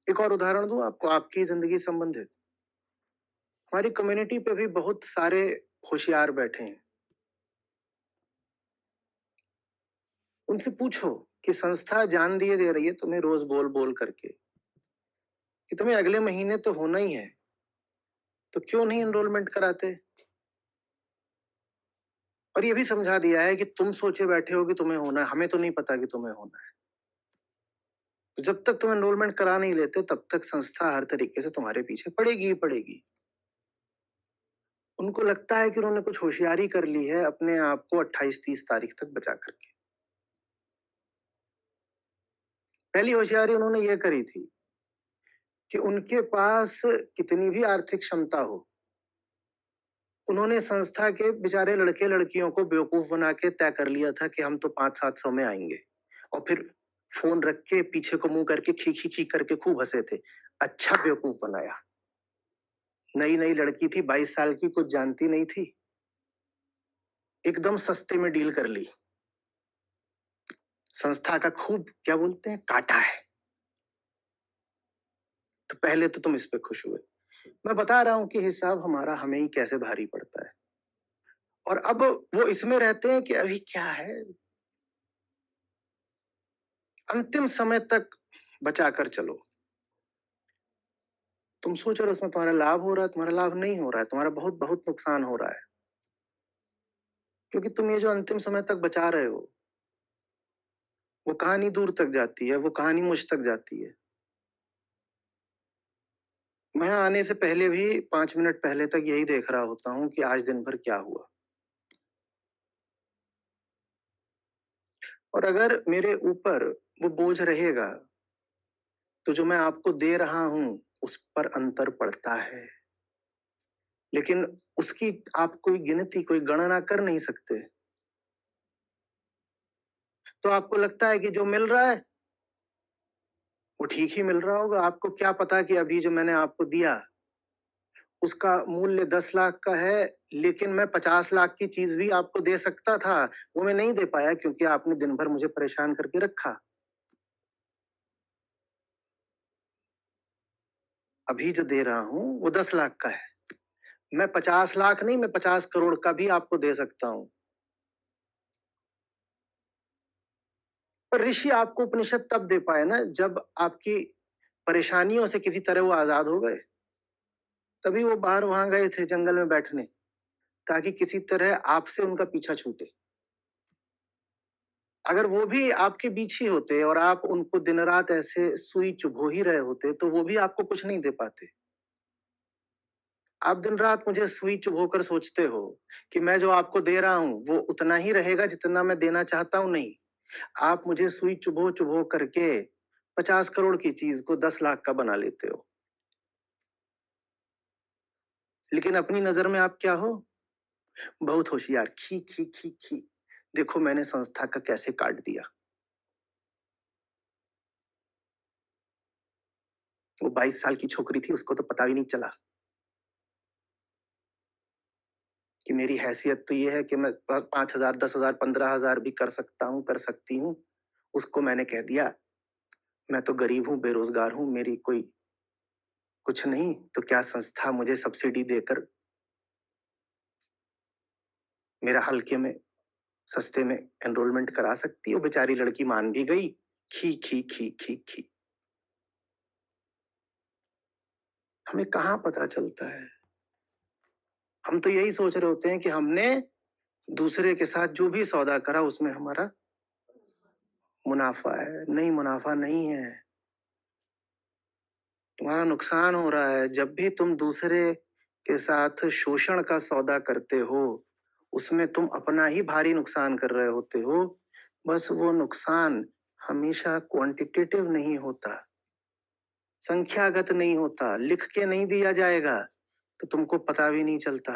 एक और उदाहरण दूं आपको आपकी जिंदगी से संबंधित। हमारी कम्युनिटी पे भी बहुत सारे होशियार बैठे हैं। उनसे पूछो कि संस्था जान दिए दे रही है तुम्हें रोज बोल बोल करके कि तुम्हें अगले महीने तो होना ही है, तो क्यों नहीं एनरोलमेंट कराते। और ये भी समझा दिया है कि तुम सोचे बैठे हो कि तुम्हें होना है, हमें तो नहीं पता कि तुम्हें होना है। तो जब तक तुम एनरोलमेंट करा नहीं लेते तब तक संस्था हर तरीके से तुम्हारे पीछे पड़ेगी ही पड़ेगी। उनको लगता है कि उन्होंने कुछ होशियारी कर ली है अपने आप को 28-30 तारीख तक बचा करके। पहली होशियारी उन्होंने ये करी थी कि उनके पास कितनी भी आर्थिक क्षमता हो, उन्होंने संस्था के बेचारे लड़के लड़कियों को बेवकूफ बना के तय कर लिया था कि हम तो 500-700 में आएंगे। और फिर फोन रख के पीछे को मुंह करके खी खी खी करके खूब हंसे थे। अच्छा बेवकूफ बनाया। नई नई लड़की थी, 22 साल की, कुछ जानती नहीं थी, एकदम सस्ते में डील कर ली। संस्था का खूब क्या बोलते हैं काटा है। तो पहले तो तुम इस पे खुश हुए। मैं बता रहा हूं कि हिसाब हमारा हमें ही कैसे भारी पड़ता है। और अब वो इसमें रहते हैं कि अभी क्या है, अंतिम समय तक बचा कर चलो। तुम सोच रहे हो उसमें तुम्हारा लाभ हो रहा है, तुम्हारा लाभ नहीं हो रहा है, तुम्हारा बहुत बहुत नुकसान हो रहा है। क्योंकि तुम ये जो अंतिम समय तक बचा रहे हो, वो कहानी दूर तक जाती है, वो कहानी मुझ तक जाती है। मैं आने से पहले भी 5 मिनट पहले तक यही देख रहा होता हूँ कि आज दिन भर क्या हुआ। और अगर मेरे ऊपर वो बोझ रहेगा तो जो मैं आपको दे रहा हूं उस पर अंतर पड़ता है, लेकिन उसकी आप कोई गिनती कोई गणना कर नहीं सकते। तो आपको लगता है कि जो मिल रहा है वो ठीक ही मिल रहा होगा। आपको क्या पता कि अभी जो मैंने आपको दिया उसका मूल्य 10 लाख का है, लेकिन मैं 50 लाख की चीज भी आपको दे सकता था, वो मैं नहीं दे पाया क्योंकि आपने दिन भर मुझे परेशान करके रखा। अभी जो दे रहा हूं वो 10 लाख का है। मैं 50 लाख नहीं, मैं 50 करोड़ का भी आपको दे सकता हूं। पर ऋषि आपको उपनिषद तब दे पाए ना जब आपकी परेशानियों से किसी तरह वो आजाद हो गए। तभी वो बाहर वहां गए थे जंगल में बैठने, ताकि किसी तरह आपसे उनका पीछा छूटे। अगर वो भी आपके बीच ही होते और आप उनको दिन रात ऐसे सुई चुभो ही रहे होते तो वो भी आपको कुछ नहीं दे पाते। आप दिन रात मुझे सुई चुभोकर सोचते हो कि मैं जो आपको दे रहा हूं वो उतना ही रहेगा जितना मैं देना चाहता हूं। नहीं, आप मुझे सुई चुभो चुभो करके 50 करोड़ की चीज को 10 लाख का बना लेते हो। लेकिन अपनी नजर में आप क्या हो? बहुत होशियार, खी खी खी खी। देखो मैंने संस्था का कैसे काट दिया। वो 22 साल की छोकरी थी, उसको तो पता भी नहीं चला कि मेरी हैसियत तो ये है कि मैं 5,000, 10,000, 15,000 भी कर सकता हूँ, कर सकती हूँ। उसको मैंने कह दिया मैं तो गरीब हूँ, बेरोजगार हूँ, मेरी कोई कुछ नहीं, तो क्या संस्था मुझे सब्सिडी देकर मेरा हल्के में सस्ते में एनरोलमेंट करा सकती है? वो बेचारी लड़की मान भी गई। खी खी खी खी खी। हमें कहाँ पता चलता है। हम तो यही सोच रहे होते हैं कि हमने दूसरे के साथ जो भी सौदा करा उसमें हमारा मुनाफा है। नहीं, मुनाफा नहीं है, तुम्हारा नुकसान हो रहा है। जब भी तुम दूसरे के साथ शोषण का सौदा करते हो उसमें तुम अपना ही भारी नुकसान कर रहे होते हो। बस वो नुकसान हमेशा क्वांटिटेटिव नहीं होता, संख्यागत नहीं होता, लिख के नहीं दिया जाएगा तो तुमको पता भी नहीं चलता।